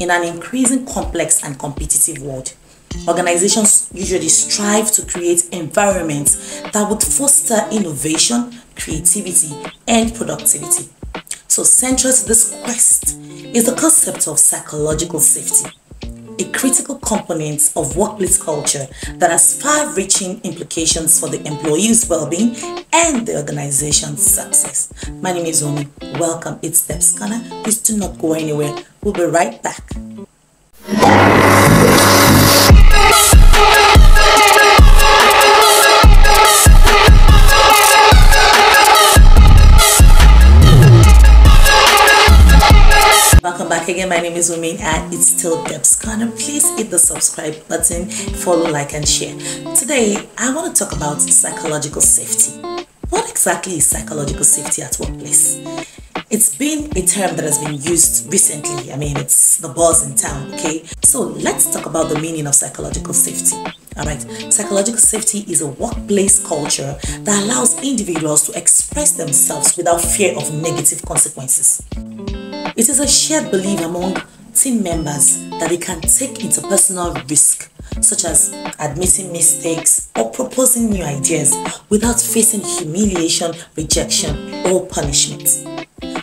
In an increasing complex and competitive world, organizations usually strive to create environments that would foster innovation, creativity, and productivity. So central to this quest is the concept of psychological safety, a critical component of workplace culture that has far-reaching implications for the employee's well-being and the organization's success. My name is Omi. Welcome, it's Steps Corner. Please do not go anywhere. We'll be right back. Welcome back again. My name is Umi and it's still Deb's Corner. Please hit the subscribe button, follow, like and share. Today I want to talk about psychological safety. What exactly is psychological safety at workplace? It's been a term that has been used recently. I mean, it's the buzz in town, okay? So let's talk about the meaning of psychological safety. Alright, psychological safety is a workplace culture that allows individuals to express themselves without fear of negative consequences. It is a shared belief among team members that they can take interpersonal risk, such as admitting mistakes or proposing new ideas without facing humiliation, rejection, or punishment.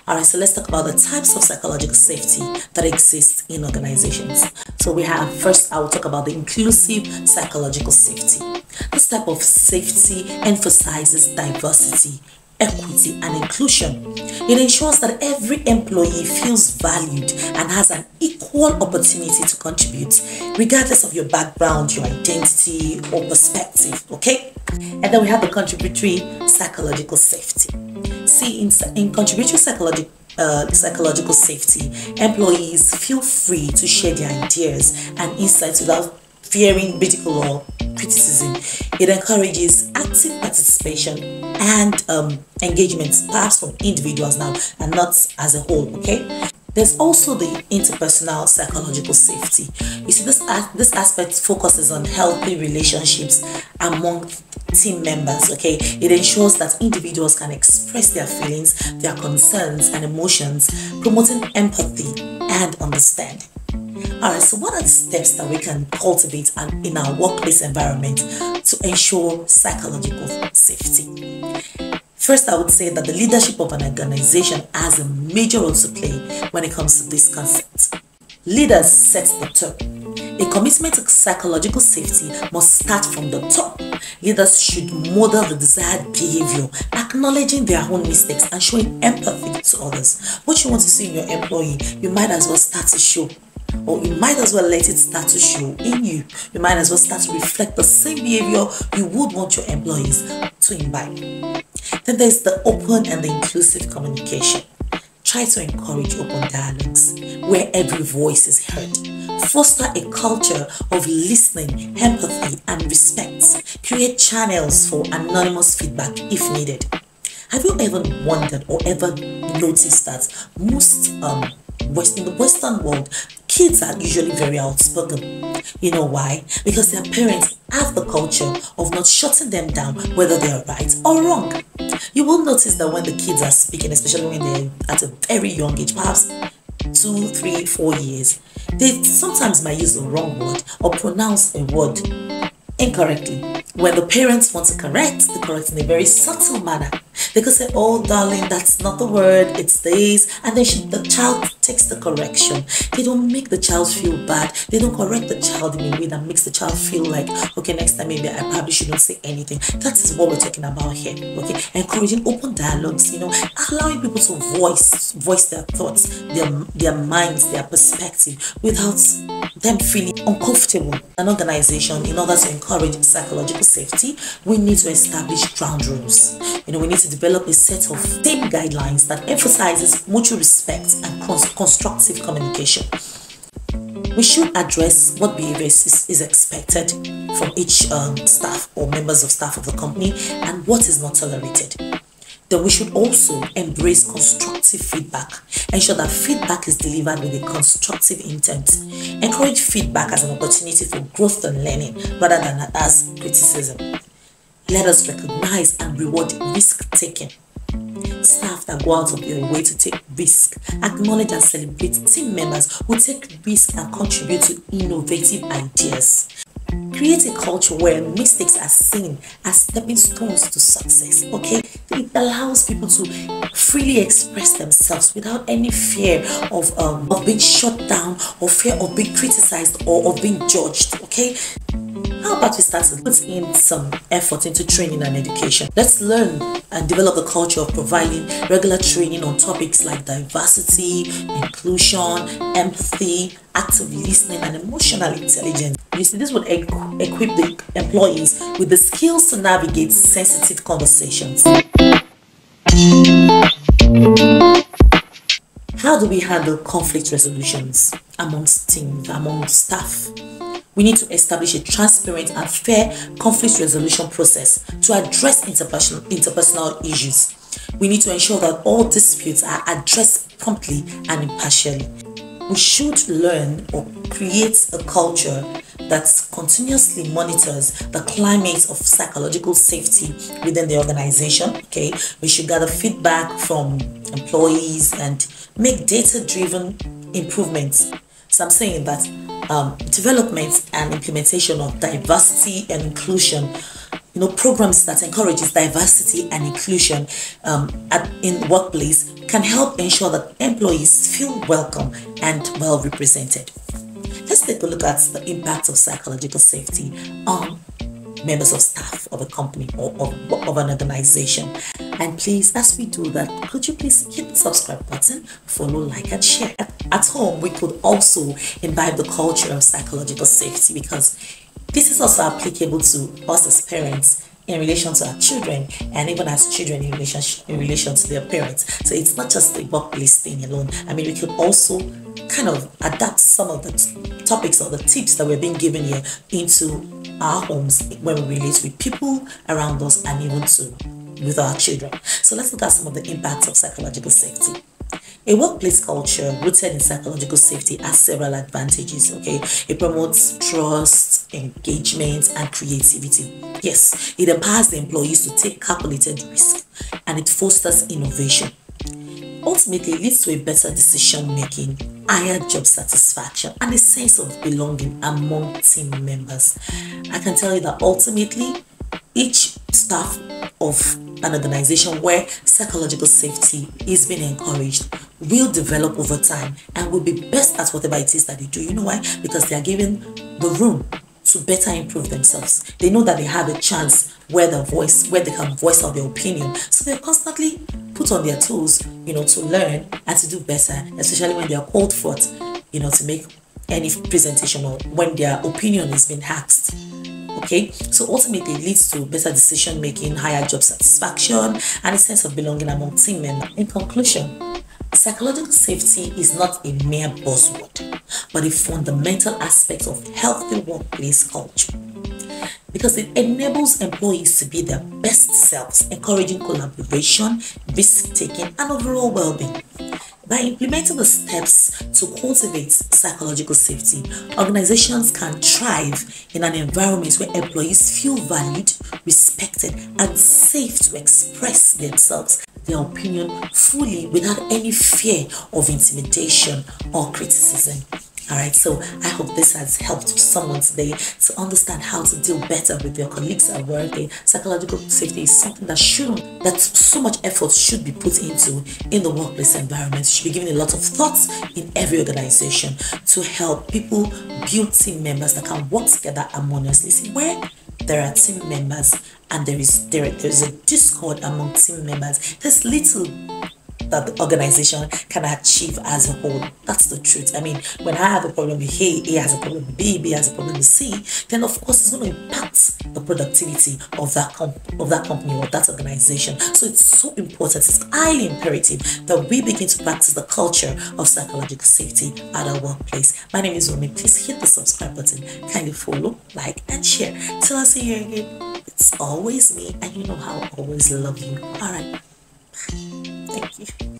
Alright, so let's talk about the types of psychological safety that exist in organizations. So we have, first I will talk about the inclusive psychological safety. This type of safety emphasizes diversity, equity and inclusion. It ensures that every employee feels valued and has an equal opportunity to contribute, regardless of your background, your identity or perspective, okay? And then we have the contributory psychological safety. See, in contributory psychological safety, employees feel free to share their ideas and insights without fearing ridicule or criticism. It encourages active participation and engagement, perhaps from individuals now and not as a whole, okay? There's also the interpersonal psychological safety. You see, this aspect focuses on healthy relationships among team members, okay? It ensures that individuals can express their feelings, their concerns and emotions, promoting empathy and understanding. Alright, so what are the steps that we can cultivate in our workplace environment to ensure psychological safety? First, I would say that the leadership of an organization has a major role to play when it comes to this concept. Leaders set the tone. A commitment to psychological safety must start from the top. Leaders should model the desired behavior, acknowledging their own mistakes and showing empathy to others. What you want to see in your employee, you might as well start to show, or you might as well let it start to show in you. You might as well start to reflect the same behavior you would want your employees to imbibe. Then there's the open and the inclusive communication. Try to encourage open dialogues where every voice is heard. Foster a culture of listening, empathy and respect. Create channels for anonymous feedback if needed. Have you ever wondered or ever noticed that most in the Western world, kids are usually very outspoken? You know why? Because their parents have the culture of not shutting them down whether they are right or wrong. You will notice that when the kids are speaking, especially when they're at a very young age, perhaps 2, 3, 4 years, they sometimes might use the wrong word or pronounce a word incorrectly. When the parents want to correct, they correct in a very subtle manner. They could say, "Oh darling, that's not the word, it's this," and then the child takes the correction. They don't make the child feel bad. They don't correct the child in a way that makes the child feel like, okay, next time maybe I probably shouldn't say anything. That is what we're talking about here, okay? Encouraging open dialogues, allowing people to voice their thoughts, their minds, their perspective without them feeling uncomfortable. An organization, in order to encourage psychological safety, we need to establish ground rules. We need to develop a set of team guidelines that emphasizes mutual respect and constructive communication. We should address what behavior is expected from each staff or members of staff of the company and what is not tolerated. Then we should also embrace constructive feedback. Ensure that feedback is delivered with a constructive intent. Encourage feedback as an opportunity for growth and learning rather than as criticism. Let us recognize and reward risk-taking. staff that go out of their way to take risk. Acknowledge and celebrate team members who take risk and contribute to innovative ideas. Create a culture where mistakes are seen as stepping stones to success. Okay, it allows people to freely express themselves without any fear of being shut down, or fear of being criticized, or of being judged. Okay, how about we start to put in some effort into training and education? Let's learn and develop the culture of providing regular training on topics like diversity, inclusion, empathy, active listening, and emotional intelligence. You see, this would equip the employees with the skills to navigate sensitive conversations. How do we handle conflict resolutions amongst teams, among staff? We need to establish a transparent and fair conflict resolution process to address interpersonal issues. We need to ensure that all disputes are addressed promptly and impartially. We should learn or create a culture that continuously monitors the climate of psychological safety within the organization. Okay, we should gather feedback from employees and make data-driven improvements. So I'm saying that development and implementation of diversity and inclusion, programs that encourages diversity and inclusion in the workplace can help ensure that employees feel welcome and well represented. Let's take a look at the impact of psychological safety on members of staff of a company or of an organization. And please, as we do that, could you please hit the subscribe button, follow, like, and share. At home, we could also imbibe the culture of psychological safety, because this is also applicable to us as parents in relation to our children, and even as children in relation to their parents. So it's not just the workplace thing alone. I mean, we could also kind of adapt some of the topics or the tips that we're being given here into our homes when we relate with people around us, and even with our children. So let's look at some of the impacts of psychological safety. A workplace culture rooted in psychological safety has several advantages. Okay, it promotes trust, engagement, and creativity. Yes, it empowers the employees to take calculated risk, and it fosters innovation. Ultimately, it leads to a better decision making, higher job satisfaction, and a sense of belonging among team members. I can tell you that ultimately, each staff of an organization where psychological safety is being encouraged will develop over time and will be best at whatever it is that they do. You know why? Because they are given the room to better improve themselves. They know that they have a chance where they can voice out their opinion. So they're constantly put on their toes, to learn and to do better, especially when they are called forth, to make any presentation or when their opinion is being asked. Okay, so ultimately it leads to better decision making, higher job satisfaction, and a sense of belonging among team members. In conclusion, psychological safety is not a mere buzzword, but a fundamental aspect of healthy workplace culture, because it enables employees to be their best selves, encouraging collaboration, risk-taking, and overall well-being. By implementing the steps to cultivate psychological safety, organizations can thrive in an environment where employees feel valued, respected, and safe to express themselves, their opinion fully without any fear of intimidation or criticism. Alright, so I hope this has helped someone today to understand how to deal better with your colleagues at work. Psychological safety is something that so much effort should be put into in the workplace environment. You should be given a lot of thoughts in every organization to help people build team members that can work together harmoniously. See, where there are team members and there is a discord among team members, there's little that the organization can achieve as a whole. That's the truth. I mean, when I have a problem with A has a problem with B has a problem with C, then of course it's going to impact the productivity of that company or that organization. So it's so important, it's highly imperative that we begin to practice the culture of psychological safety at our workplace. My name is Romy. Please hit the subscribe button, kindly follow, like, and share. Till I see you again, it's always me, and you know how I always love you. All right. Thank you.